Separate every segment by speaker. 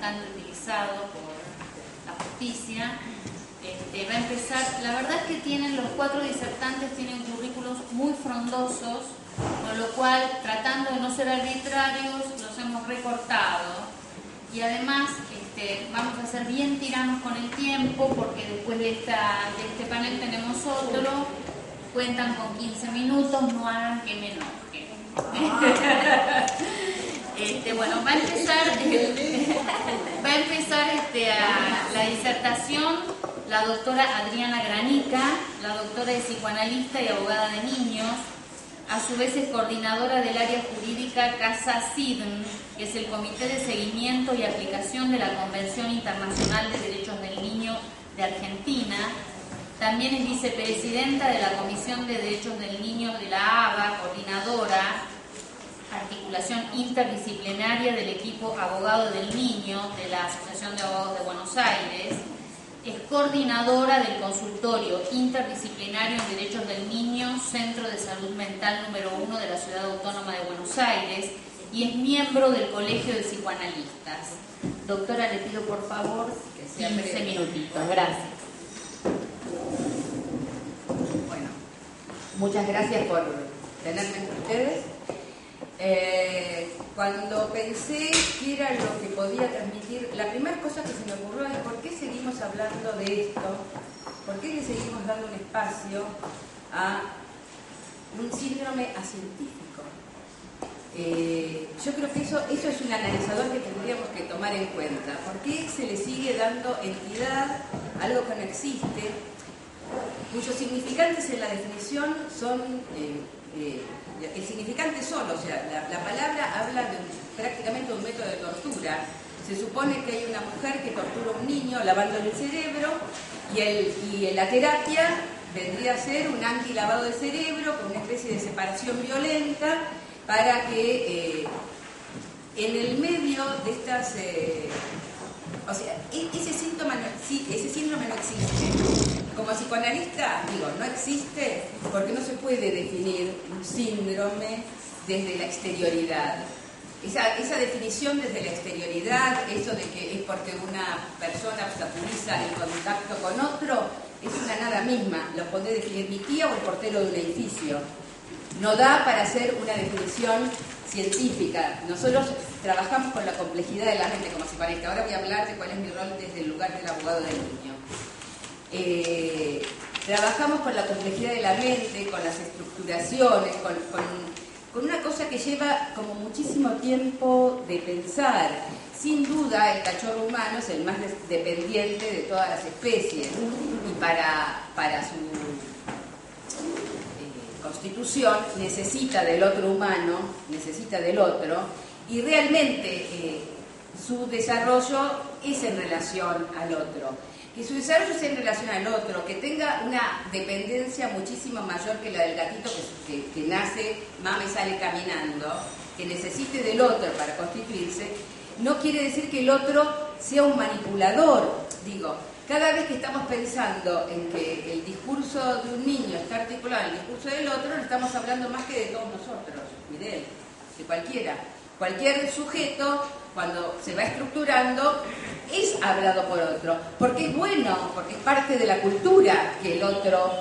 Speaker 1: bastante utilizado por la justicia. Va a empezar, la verdad es que los 4 disertantes tienen currículos muy frondosos, con lo cual, tratando de no ser arbitrarios, los hemos recortado. Y además vamos a ser bien tiranos con el tiempo, porque después de este panel tenemos otro. Cuentan con 15 minutos, no hagan que me enoje. Bueno, va a empezar la disertación la doctora Adriana Granica. La doctora es psicoanalista y abogada de niños. A su vez es coordinadora del área jurídica Casa CIDN, que es el Comité de Seguimiento y Aplicación de la Convención Internacional de Derechos del Niño de Argentina. También es vicepresidenta de la Comisión de Derechos del Niño de la ABA, coordinadora, articulación interdisciplinaria del equipo Abogado del Niño de la Asociación de Abogados de Buenos Aires. Es coordinadora del consultorio interdisciplinario en Derechos del Niño, Centro de Salud Mental número 1 de la Ciudad Autónoma de Buenos Aires, y es miembro del Colegio de Psicoanalistas. Doctora, le pido por favor que sea 15 minutitos. Gracias.
Speaker 2: Bueno, muchas gracias por tenerme entre ustedes. Cuando pensé qué era lo que podía transmitir, la primera cosa que se me ocurrió es por qué seguimos hablando de esto, por qué le seguimos dando un espacio a un síndrome acientífico. Yo creo que eso es un analizador que tendríamos que tomar en cuenta. ¿Por qué se le sigue dando entidad a algo que no existe, cuyos significantes en la definición son... el significante solo, o sea, la palabra habla prácticamente de un método de tortura. Se supone que hay una mujer que tortura a un niño lavándole el cerebro y la terapia vendría a ser un antilavado de cerebro con una especie de separación violenta para que en el medio de estas... o sea, ese síndrome no existe. Como psicoanalista, digo, no existe porque no se puede definir un síndrome desde la exterioridad. Esa definición desde la exterioridad, eso de que es porque una persona obstaculiza el contacto con otro, es una nada misma. Lo puede definir mi tía o el portero de un edificio. No da para hacer una definición científica. Nosotros trabajamos con la complejidad de la mente como psicoanalista. Ahora voy a hablar de cuál es mi rol desde el lugar del abogado del niño. Trabajamos con la complejidad de la mente, con las estructuraciones, con una cosa que lleva como muchísimo tiempo de pensar. Sin duda, el cachorro humano es el más dependiente de todas las especies y para su constitución necesita del otro humano, necesita del otro, y realmente su desarrollo es en relación al otro. Que su desarrollo sea en relación al otro, que tenga una dependencia muchísimo mayor que la del gatito que nace, mama y sale caminando, que necesite del otro para constituirse, no quiere decir que el otro sea un manipulador. Digo, cada vez que estamos pensando en que el discurso de un niño está articulado en el discurso del otro, no estamos hablando más que de todos nosotros, y de él, de cualquiera. Cualquier sujeto, cuando se va estructurando, es hablado por otro, porque es bueno, porque es parte de la cultura que el otro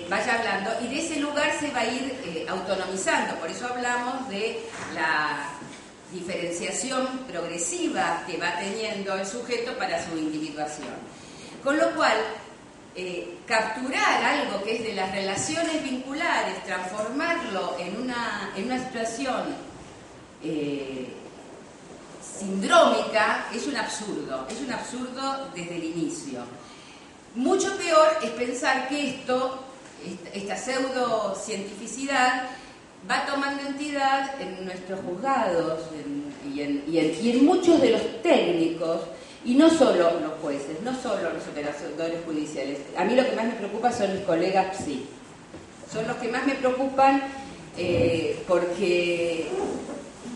Speaker 2: vaya hablando, y de ese lugar se va a ir autonomizando. Por eso hablamos de la diferenciación progresiva que va teniendo el sujeto para su individuación. Con lo cual, capturar algo que es de las relaciones vinculares, transformarlo en una situación sindrómica, es un absurdo desde el inicio. Mucho peor es pensar que esta pseudocientificidad va tomando entidad en nuestros juzgados y en muchos de los técnicos, y no solo los jueces, no solo los operadores judiciales. A mí lo que más me preocupa son mis colegas psi. Son los que más me preocupan porque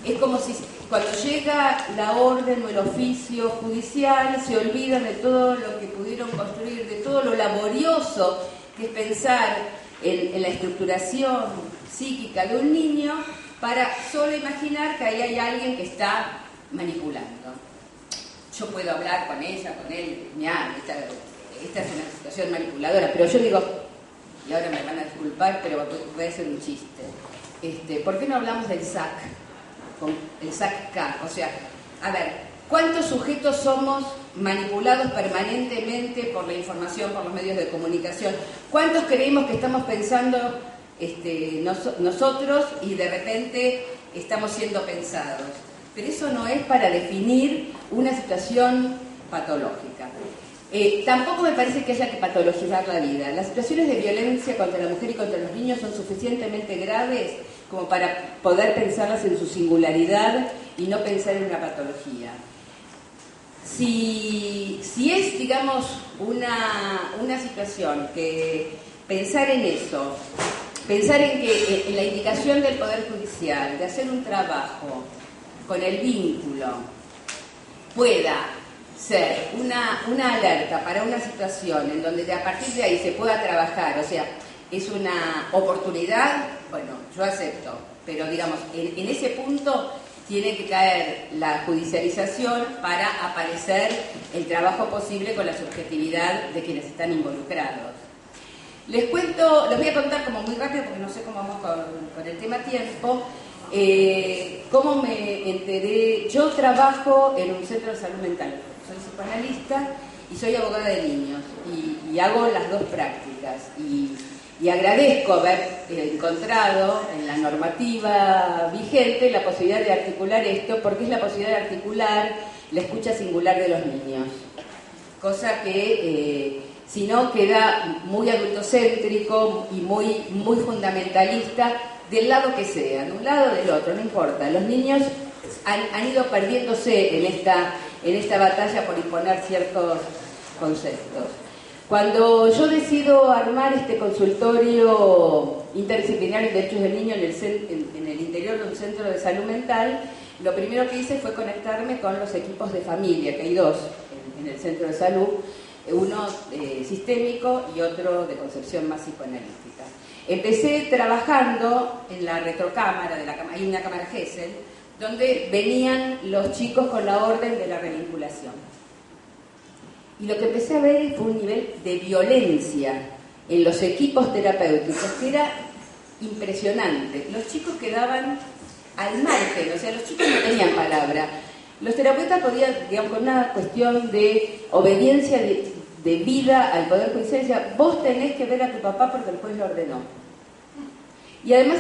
Speaker 2: es como si cuando llega la orden o el oficio judicial se olvidan de todo lo que pudieron construir, de todo lo laborioso que es pensar en la estructuración psíquica de un niño para solo imaginar que ahí hay alguien que está manipulando. yo puedo hablar con ella, con él, mira, esta es una situación manipuladora, pero yo digo, y ahora me van a disculpar, pero voy a hacer un chiste. ¿Por qué no hablamos del SAC? El SAC-K, o sea, a ver, ¿cuántos sujetos somos manipulados permanentemente por la información, por los medios de comunicación? ¿Cuántos creemos que estamos pensando nosotros y de repente estamos siendo pensados? Pero eso no es para definir una situación patológica. Tampoco me parece que haya que patologizar la vida. Las situaciones de violencia contra la mujer y contra los niños son suficientemente graves como para poder pensarlas en su singularidad y no pensar en una patología. Si es, digamos, una situación que pensar en eso, pensar en que en la indicación del Poder Judicial de hacer un trabajo con el vínculo pueda ser una alerta para una situación en donde a partir de ahí se pueda trabajar, o sea, es una oportunidad, bueno, yo acepto, pero digamos, en ese punto tiene que caer la judicialización para aparecer el trabajo posible con la subjetividad de quienes están involucrados. Les cuento, les voy a contar como muy rápido porque no sé cómo vamos con el tema tiempo, cómo me enteré. Yo trabajo en un centro de salud mental, soy psicoanalista y soy abogada de niños y hago las dos prácticas y agradezco haber encontrado en la normativa vigente la posibilidad de articular esto, porque es la posibilidad de articular la escucha singular de los niños, cosa que si no queda muy adultocéntrico y muy fundamentalista del lado que sea, de un lado o del otro, no importa. Los niños han ido perdiéndose en esta batalla por imponer ciertos conceptos. Cuando yo decido armar este consultorio interdisciplinario de derechos del niño en el interior de un centro de salud mental, lo primero que hice fue conectarme con los equipos de familia, que hay dos en el centro de salud, uno sistémico y otro de concepción más psicoanalítica. Empecé trabajando en la retrocámara, hay una cámara Gesell, donde venían los chicos con la orden de la revinculación. Y lo que empecé a ver fue un nivel de violencia en los equipos terapéuticos que era impresionante. Los chicos quedaban al margen, o sea, los chicos no tenían palabra. Los terapeutas podían, digamos, con una cuestión de obediencia de vida al Poder Judicial, decía, vos tenés que ver a tu papá porque el juez lo ordenó. Y además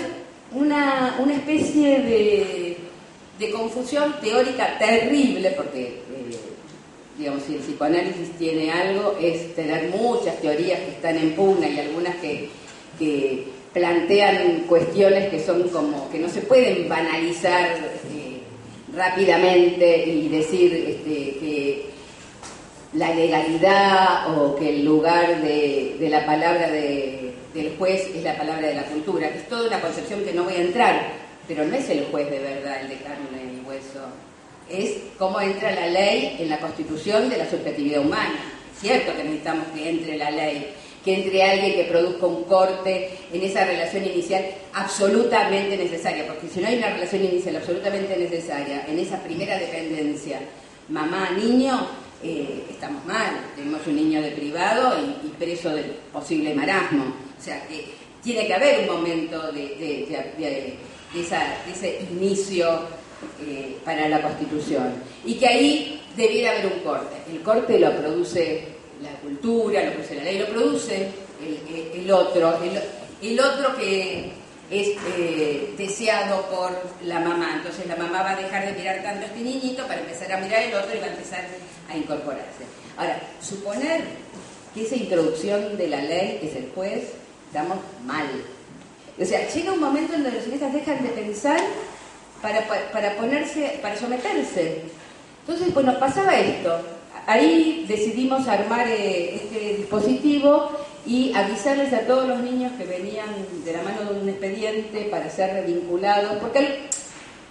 Speaker 2: una especie de confusión teórica terrible, porque digamos, si el psicoanálisis tiene algo, es tener muchas teorías que están en pugna y algunas que plantean cuestiones que son como que no se pueden banalizar rápidamente y decir que la legalidad o que el lugar de la palabra del juez es la palabra de la cultura, que es toda una concepción que no voy a entrar, pero no es el juez de verdad, el de carne y hueso. Es cómo entra la ley en la constitución de la subjetividad humana. Es cierto que necesitamos que entre la ley, que entre alguien que produzca un corte en esa relación inicial absolutamente necesaria, porque si no hay una relación inicial absolutamente necesaria en esa primera dependencia mamá-niño, estamos mal. Tenemos un niño deprivado y preso del posible marasmo. O sea que tiene que haber un momento de ese inicio para la Constitución, y que ahí debiera haber un corte. El corte lo produce la cultura, lo produce la ley, lo produce el otro que es deseado por la mamá. Entonces la mamá va a dejar de mirar tanto a este niñito para empezar a mirar el otro y va a empezar a incorporarse. Ahora, suponer que esa introducción de la ley es el juez, estamos mal. O sea, llega un momento en donde los juristas dejan de pensar para someterse. Entonces, pues nos pasaba esto. Ahí decidimos armar este dispositivo y avisarles a todos los niños que venían de la mano de un expediente para ser revinculados, porque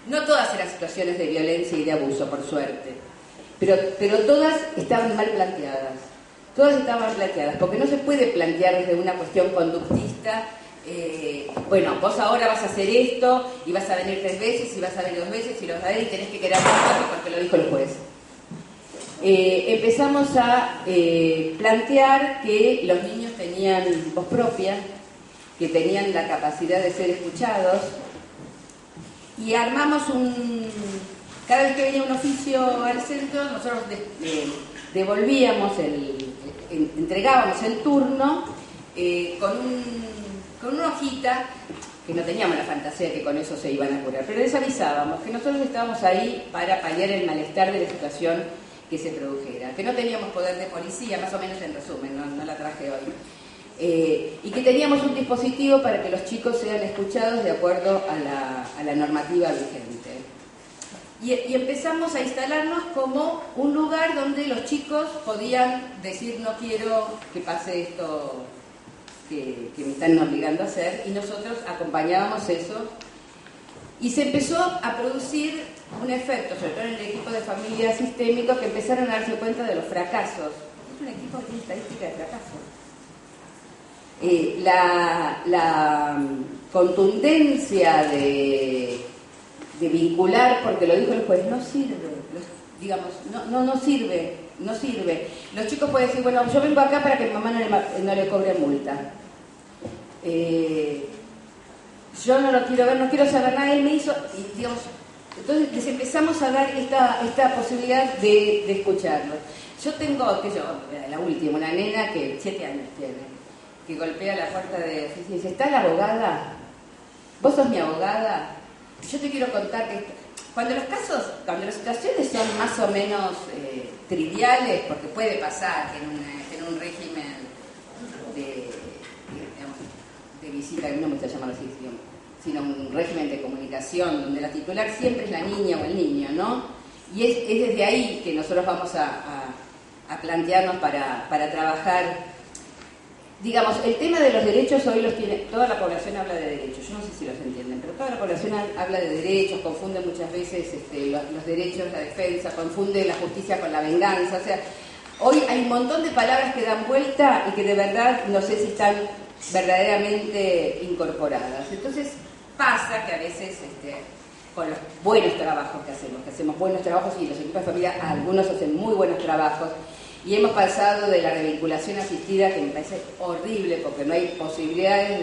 Speaker 2: no todas eran situaciones de violencia y de abuso, por suerte, pero todas estaban mal planteadas. Todas estaban planteadas, porque no se puede plantear desde una cuestión conductista. Bueno, vos ahora vas a hacer esto y vas a venir 3 veces y vas a venir 2 veces y lo vas a ver y tenés que quedar con porque lo dijo el juez.
Speaker 3: empezamos a plantear que los niños tenían voz propia, que tenían la capacidad de ser escuchados, y armamos cada vez que venía un oficio al centro, nosotros devolvíamos entregábamos el turno con una hojita, que no teníamos la fantasía de que con eso se iban a curar, pero les avisábamos que nosotros estábamos ahí para paliar el malestar de la situación que se produjera, que no teníamos poder de policía, más o menos en resumen, no la traje hoy, y que teníamos un dispositivo para que los chicos sean escuchados de acuerdo a la normativa vigente. Y empezamos a instalarnos como un lugar donde los chicos podían decir no quiero que pase esto que me están obligando a hacer, y nosotros acompañábamos eso, y se empezó a producir un efecto, sobre todo en el equipo de familia sistémico, que empezaron a darse cuenta de los fracasos. Es un equipo de estadística de fracaso. La contundencia de vincular, porque lo dijo el juez, no sirve, no sirve. Los chicos pueden decir, bueno, yo vengo acá para que mi mamá no le cobre multa. Yo no lo quiero ver, no quiero saber nada, él me hizo, y digamos, entonces les empezamos a dar esta posibilidad de escucharlos. Yo tengo, la última, una nena que 7 años tiene, que golpea la puerta de oficina y dice, ¿está la abogada? ¿Vos sos mi abogada? Yo te quiero contar que cuando las situaciones son más o menos triviales, porque puede pasar que en un régimen de visita, no me está llamando así, sino un régimen de comunicación donde la titular siempre es la niña o el niño, ¿no? Y es desde ahí que nosotros vamos a plantearnos para trabajar. Digamos, el tema de los derechos hoy los tiene, toda la población habla de derechos, yo no sé si los entienden, pero toda la población habla de derechos, confunde muchas veces los derechos, la defensa, confunde la justicia con la venganza, o sea, hoy hay un montón de palabras que dan vuelta y que de verdad no sé si están verdaderamente incorporadas. Entonces pasa que a veces con los buenos trabajos que hacemos buenos trabajos, y los equipos de familia, algunos hacen muy buenos trabajos, y hemos pasado de la revinculación asistida, que me parece horrible porque no hay posibilidades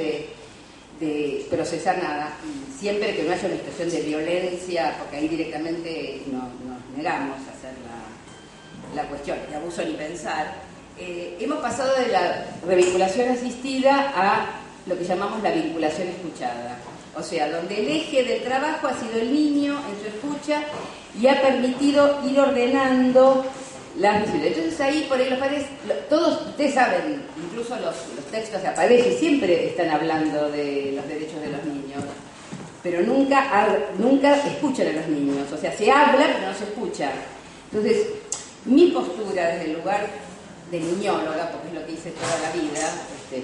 Speaker 3: de procesar nada, y siempre que no haya una situación de violencia, porque ahí directamente nos negamos a hacer la cuestión, de abuso ni pensar. Hemos pasado de la revinculación asistida a lo que llamamos la vinculación escuchada, o sea, donde el eje del trabajo ha sido el niño en su escucha y ha permitido ir ordenando las visitas. Entonces ahí por ahí los padres, todos ustedes saben, incluso los textos de Aparece siempre están hablando de los derechos de los niños, pero nunca escuchan a los niños, o sea, se habla pero no se escucha. Entonces mi postura desde el lugar de niñóloga, porque es lo que hice toda la vida,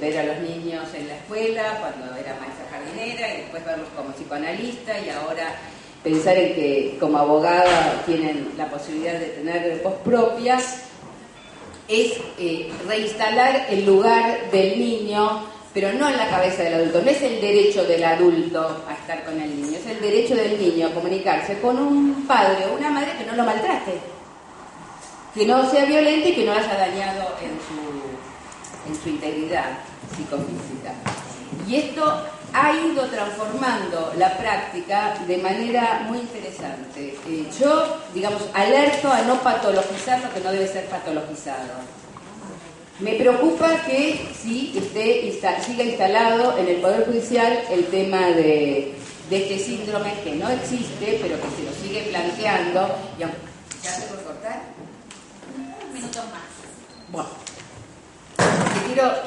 Speaker 3: ver a los niños en la escuela cuando era maestra jardinera, y después verlos como psicoanalista, y ahora pensar en que como abogada tienen la posibilidad de tener voz propia, es reinstalar el lugar del niño, pero no en la cabeza del adulto. No es el derecho del adulto a estar con el niño, es el derecho del niño a comunicarse con un padre o una madre que no lo maltrate, que no sea violento y que no haya dañado en su integridad psicofísica. Y esto ha ido transformando la práctica de manera muy interesante. Yo, digamos, alerto a no patologizar lo que no debe ser patologizado. Me preocupa que siga instalado en el Poder Judicial el tema de este síndrome que no existe, pero que se lo sigue planteando. Y aunque, ¿ya se puede cortar?
Speaker 1: Un minuto más.
Speaker 3: Bueno.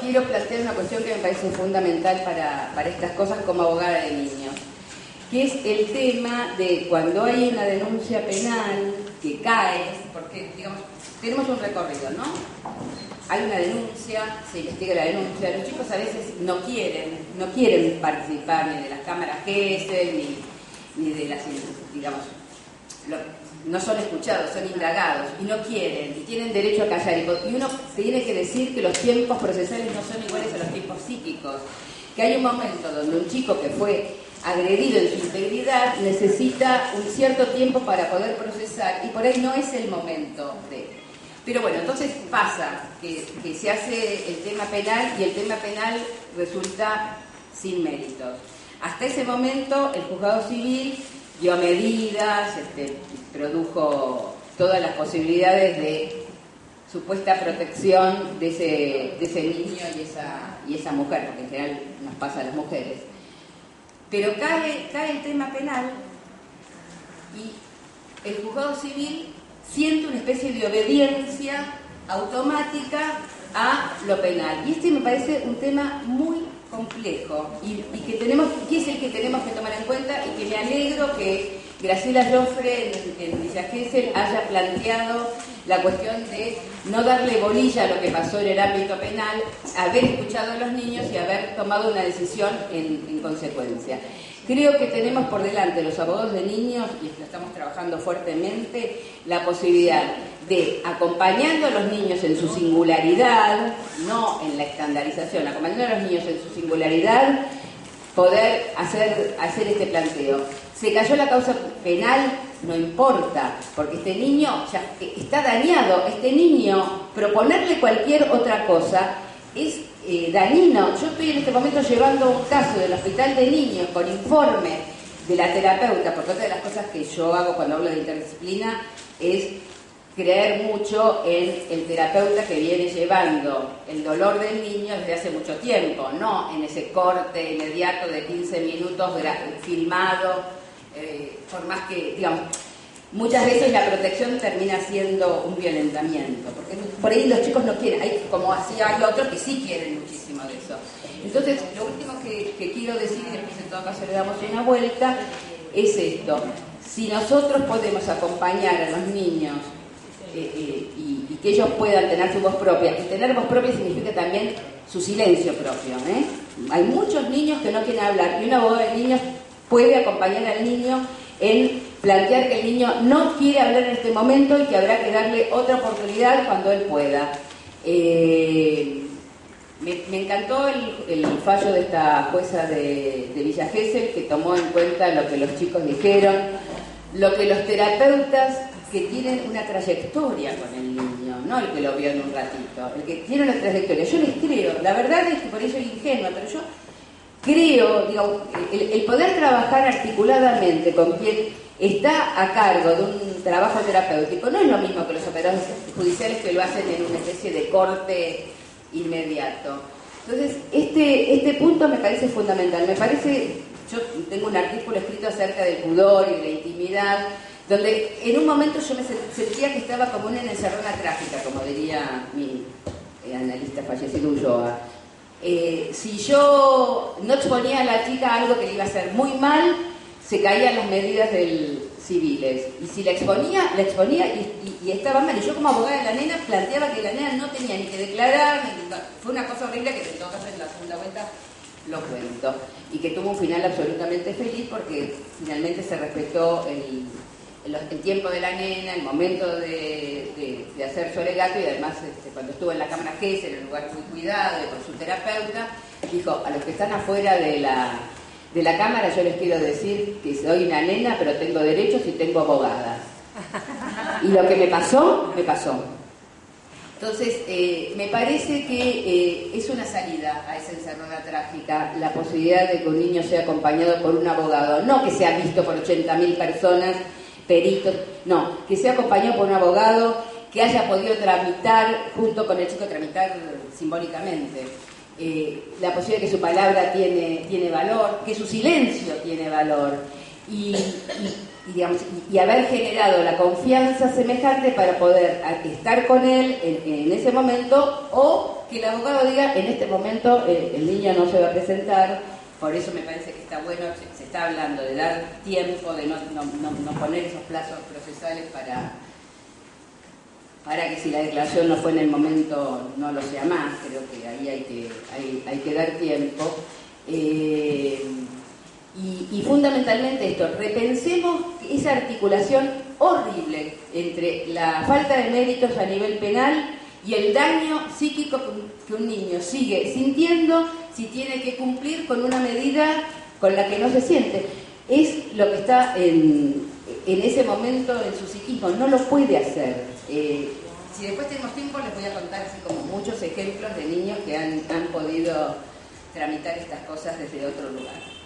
Speaker 3: Quiero plantear una cuestión que me parece fundamental para estas cosas como abogada de niños, que es el tema de cuando hay una denuncia penal que cae, porque digamos, tenemos un recorrido, ¿no? Hay una denuncia, se investiga la denuncia, los chicos a veces no quieren participar ni de las cámaras GESEL, ni de las, digamos, no son escuchados, son indagados y no quieren, y tienen derecho a callar, y uno tiene que decir que los tiempos procesales no son iguales a los tiempos psíquicos, que hay un momento donde un chico que fue agredido en su integridad necesita un cierto tiempo para poder procesar, y por ahí no es el momento de... Pero bueno, entonces pasa que se hace el tema penal y el tema penal resulta sin méritos. Hasta ese momento el juzgado civil dio medidas, produjo todas las posibilidades de supuesta protección de ese niño y esa mujer, porque en general nos pasa a las mujeres. Pero cae el tema penal y el juzgado civil siente una especie de obediencia automática a lo penal. Y me parece un tema muy complejo y que es el que tenemos que tomar en cuenta, y que me alegro que Graciela Joffre en Villa Gesell haya planteado la cuestión de no darle bolilla a lo que pasó en el ámbito penal, haber escuchado a los niños y haber tomado una decisión en consecuencia. Creo que tenemos por delante los abogados de niños, y lo estamos trabajando fuertemente, la posibilidad de, acompañando a los niños en su singularidad, no en la estandarización, acompañando a los niños en su singularidad, poder hacer este planteo. Se cayó la causa penal, no importa, porque este niño ya está dañado. Este niño, proponerle cualquier otra cosa es dañino. Yo estoy en este momento llevando un caso del hospital de niños con informe de la terapeuta, porque otra de las cosas que yo hago cuando hablo de interdisciplina es creer mucho en el terapeuta que viene llevando el dolor del niño desde hace mucho tiempo, no en ese corte inmediato de 15 minutos filmado, por más que, digamos, muchas veces la protección termina siendo un violentamiento, porque por ahí los chicos no quieren, como así hay otros que sí quieren muchísimo de eso. Entonces, lo último que quiero decir, y después en todo caso le damos una vuelta, es esto: si nosotros podemos acompañar a los niños y que ellos puedan tener su voz propia, y tener voz propia significa también su silencio propio, Hay muchos niños que no quieren hablar, y un abogado de niños puede acompañar al niño en plantear que el niño no quiere hablar en este momento y que habrá que darle otra oportunidad cuando él pueda. Me encantó el fallo de esta jueza de Villa Gesell, que tomó en cuenta lo que los chicos dijeron, lo que los terapeutas que tienen una trayectoria con el niño, no el que lo vio en un ratito, el que tiene una trayectoria. Yo les creo, la verdad es que por eso soy ingenua, pero yo creo, digo, el poder trabajar articuladamente con quien está a cargo de un trabajo terapéutico no es lo mismo que los operadores judiciales, que lo hacen en una especie de corte inmediato. Entonces, este punto me parece fundamental. Me parece, yo tengo un artículo escrito acerca del pudor y de la intimidad, donde en un momento yo me sentía que estaba como una encerrona trágica, como diría mi analista fallecido Ulloa. Si yo no exponía a la chica algo que le iba a hacer muy mal, se caían las medidas civiles. Y si la exponía y estaba mal. Y yo, como abogada de la nena, planteaba que la nena no tenía ni que declarar, fue una cosa horrible que en todo caso en la segunda vuelta lo cuento. Y que tuvo un final absolutamente feliz, porque finalmente se respetó el tiempo de la nena, el momento de hacer su alegato, y además cuando estuvo en la Cámara Gesell, en un lugar muy cuidado y con su terapeuta, dijo: a los que están afuera de la Cámara yo les quiero decir que soy una nena, pero tengo derechos y tengo abogada. Y lo que me pasó, me pasó. Entonces, me parece que es una salida a esa encerrona trágica, la posibilidad de que un niño sea acompañado por un abogado, no que sea visto por 80.000 personas, peritos, no, que sea acompañado por un abogado que haya podido tramitar, junto con el chico, tramitar simbólicamente, la posibilidad de que su palabra tiene valor, que su silencio tiene valor, y haber generado la confianza semejante para poder estar con él en ese momento, o que el abogado diga: en este momento el niño no se va a presentar. Por eso me parece que está bueno, se está hablando de dar tiempo, de no poner esos plazos procesales para que si la declaración no fue en el momento no lo sea más. Creo que ahí hay que dar tiempo. Y fundamentalmente esto, repensemos esa articulación horrible entre la falta de méritos a nivel penal y el daño psíquico que un niño sigue sintiendo si tiene que cumplir con una medida con la que no se siente. Es lo que está en ese momento en su psiquismo, no lo puede hacer. si después tenemos tiempo les voy a contar así como muchos ejemplos de niños que han podido tramitar estas cosas desde otro lugar.